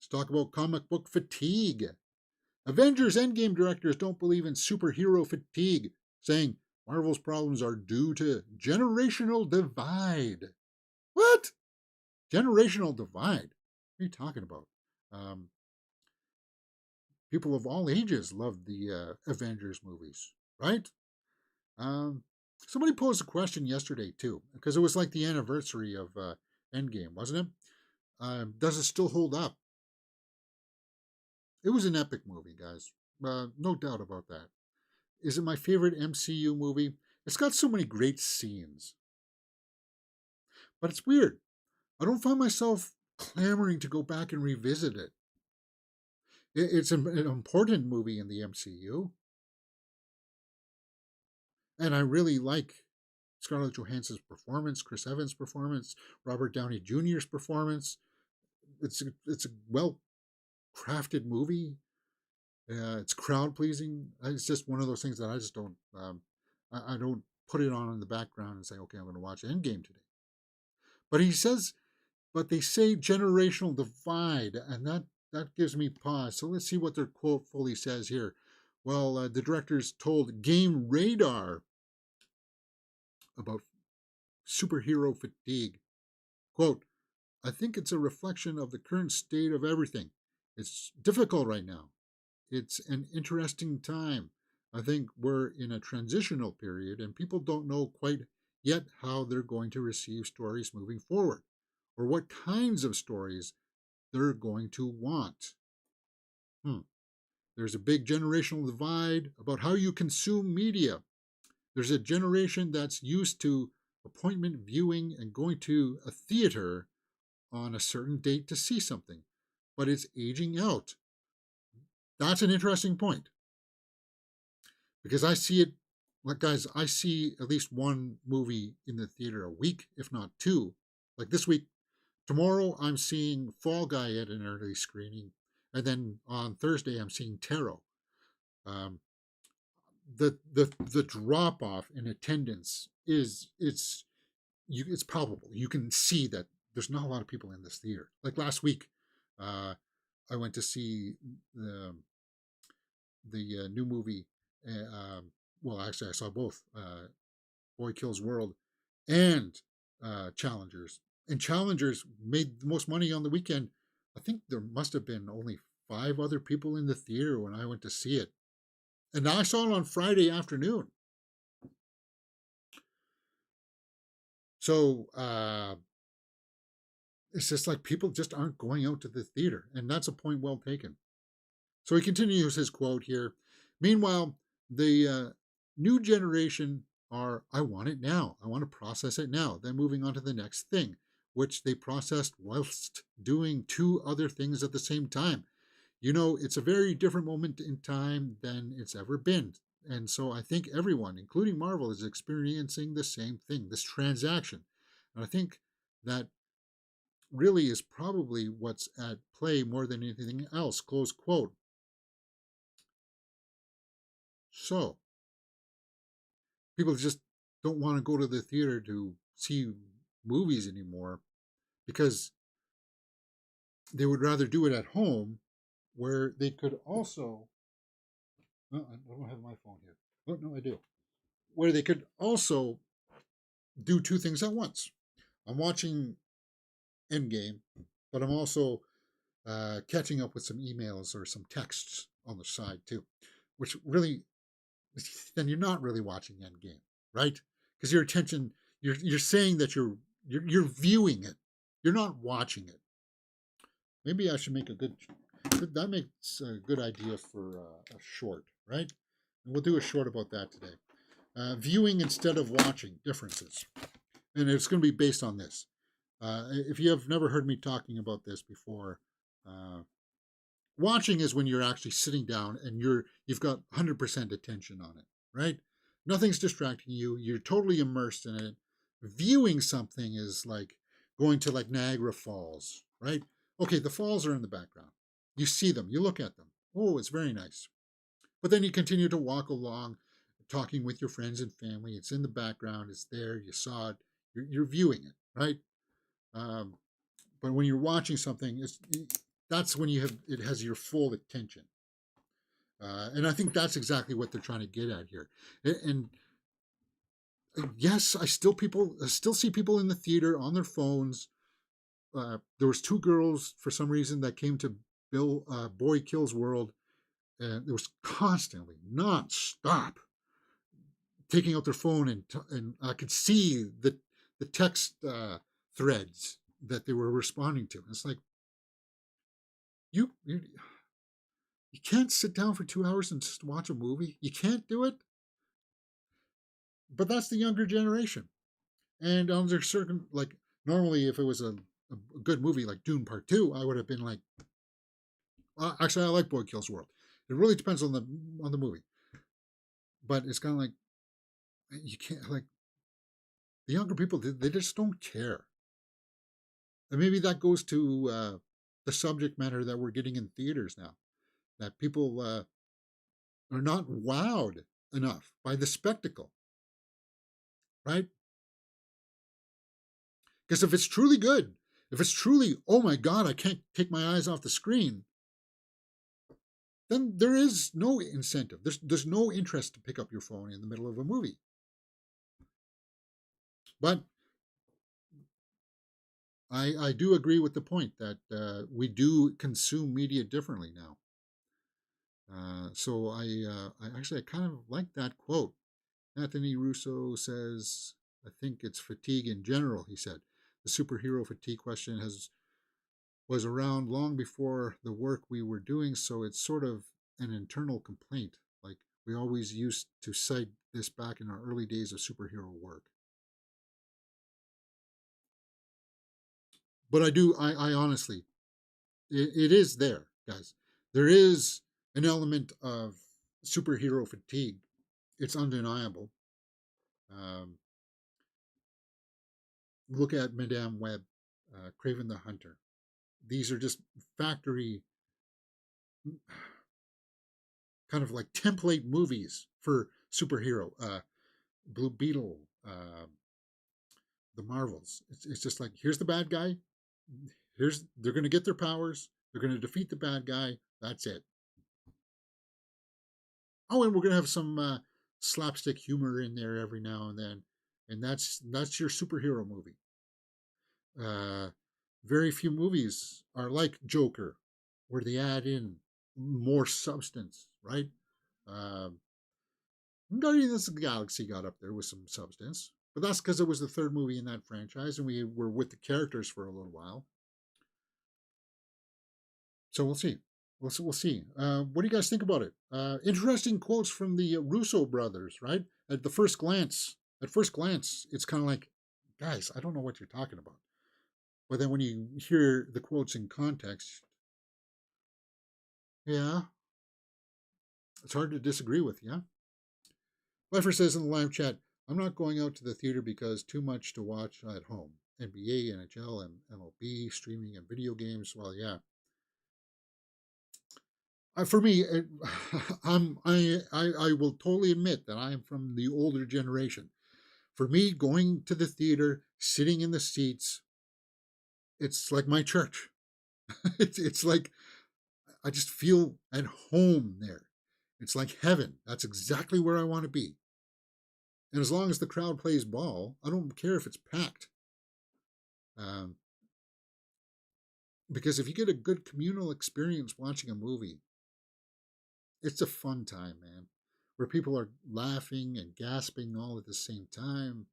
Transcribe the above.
talk about comic book fatigue. Avengers Endgame directors don't believe in superhero fatigue, saying Marvel's problems are due to generational divide. What? Generational divide? What are you talking about? Um, People of all ages love the Avengers movies, right? Um, Somebody posed a question yesterday too, because it was like the anniversary of Endgame, wasn't it? Does it still hold up? It was an epic movie, guys. No doubt about that. Is it my favorite MCU movie? It's got so many great scenes, but it's weird. I don't find myself clamoring to go back and revisit it. It's an important movie in the MCU, and I really like Scarlett Johansson's performance, Chris Evans' performance, Robert Downey Jr.'s performance. It's a well crafted movie. It's crowd pleasing. It's just one of those things that I just don't. I don't put it on in the background and say, okay, I'm going to watch Endgame today. But he says, but they say generational divide, and that gives me pause. So let's see what their quote fully says here. Well, the directors told Game Radar about superhero fatigue. Quote, I think it's a reflection of the current state of everything. It's difficult right now. It's an interesting time. I think we're in a transitional period and people don't know quite yet how they're going to receive stories moving forward or what kinds of stories they're going to want. There's a big generational divide about how you consume media. There's a generation that's used to appointment viewing and going to a theater on a certain date to see something, but it's aging out. That's an interesting point because I see it, like, guys, I see at least one movie in the theater a week, if not two. Like this week, tomorrow, I'm seeing Fall Guy at an early screening, and then on Thursday, I'm seeing Tarot. Um, the drop off in attendance it's palpable. You can see that there's not a lot of people in this theater. Like last week, uh, I went to see the new movie. Well, actually, I saw both Boy Kills World and Challengers. And Challengers made the most money on the weekend. I think there must have been only 5 other people in the theater when I went to see it. And I saw it on Friday afternoon. So it's just like people just aren't going out to the theater. And that's a point well taken. So he continues his quote here. Meanwhile, the new generation are, I want it now. I want to process it now. Then moving on to the next thing, which they processed whilst doing 2 other things at the same time. You know, it's a very different moment in time than it's ever been. And so I think everyone, including Marvel, is experiencing the same thing, this transaction. And I think that really is probably what's at play more than anything else, close quote. So people just don't want to go to the theater to see movies anymore because they would rather do it at home where they could also, oh, I don't have my phone here. Oh, no, I do. Where they could also do 2 things at once. I'm watching Endgame, but I'm also catching up with some emails or some texts on the side too, which really, then you're not really watching Endgame, right? Because your attention, you're saying that you're viewing it, you're not watching it. Maybe I should make that makes a good idea for a short, right? And we'll do a short about that today. Viewing instead of watching, differences. And it's going to be based on this. If you have never heard me talking about this before, watching is when you're actually sitting down and you've got 100% attention on it, right? Nothing's distracting you. You're totally immersed in it. Viewing something is like going to like Niagara Falls, right? Okay, the falls are in the background. You see them, you look at them. Oh, it's very nice. But then you continue to walk along, talking with your friends and family. It's in the background. It's there. You saw it. You're viewing it, right? But when you're watching something, that's when it has your full attention. And I think that's exactly what they're trying to get at here. And yes, I still see people in the theater on their phones. There was two girls for some reason that came to Bill Boy Kills World, and it was constantly nonstop taking out their phone, and I could see the text threads that they were responding to. It's like you you can't sit down for 2 hours and just watch a movie. You can't do it. But that's the younger generation. And under certain, like, normally if it was a good movie like Dune Part 2, I would have been like, actually, I like Boy Kills World. It really depends on the movie. But it's kind of like, you can't, like, the younger people, they just don't care. And maybe that goes to the subject matter that we're getting in theaters now, that people are not wowed enough by the spectacle, right? Because if it's truly good, if it's truly, oh my God, I can't take my eyes off the screen, then there is no incentive. There's no interest to pick up your phone in the middle of a movie. But I do agree with the point that we do consume media differently now. So I kind of like that quote. Anthony Russo says, I think it's fatigue in general, he said. The superhero fatigue question was around long before the work we were doing, so it's sort of an internal complaint. Like, we always used to cite this back in our early days of superhero work. But I honestly, it is there, guys. There is an element of superhero fatigue. It's undeniable. Um, Look at Madame Web, Craven the Hunter. These are just factory, kind of like template movies for superhero. Blue Beetle, the Marvels. It's just like, here's the bad guy. They're going to get their powers. They're going to defeat the bad guy. That's it. Oh, and we're going to have some slapstick humor in there every now and then, and that's your superhero movie. Uh, Very few movies are like Joker, where they add in more substance, right? Um, Guardians of the Galaxy got up there with some substance, but that's because it was the third movie in that franchise, and we were with the characters for a little while. So we'll see. We'll see. What do you guys think about it? Interesting quotes from the Russo brothers, right? At first glance, it's kind of like, guys, I don't know what you're talking about. But then when you hear the quotes in context, yeah, it's hard to disagree with, yeah? Leffer says in the live chat, I'm not going out to the theater because too much to watch at home. NBA, NHL, and MLB, streaming, and video games. Well, yeah. For me, I will totally admit that I am from the older generation. For me, going to the theater, sitting in the seats, it's like my church. It's like I just feel at home there. It's like heaven. That's exactly where I want to be. And as long as the crowd plays ball, I don't care if it's packed. Um, because if you get a good communal experience watching a movie, it's a fun time, man, where people are laughing and gasping all at the same time.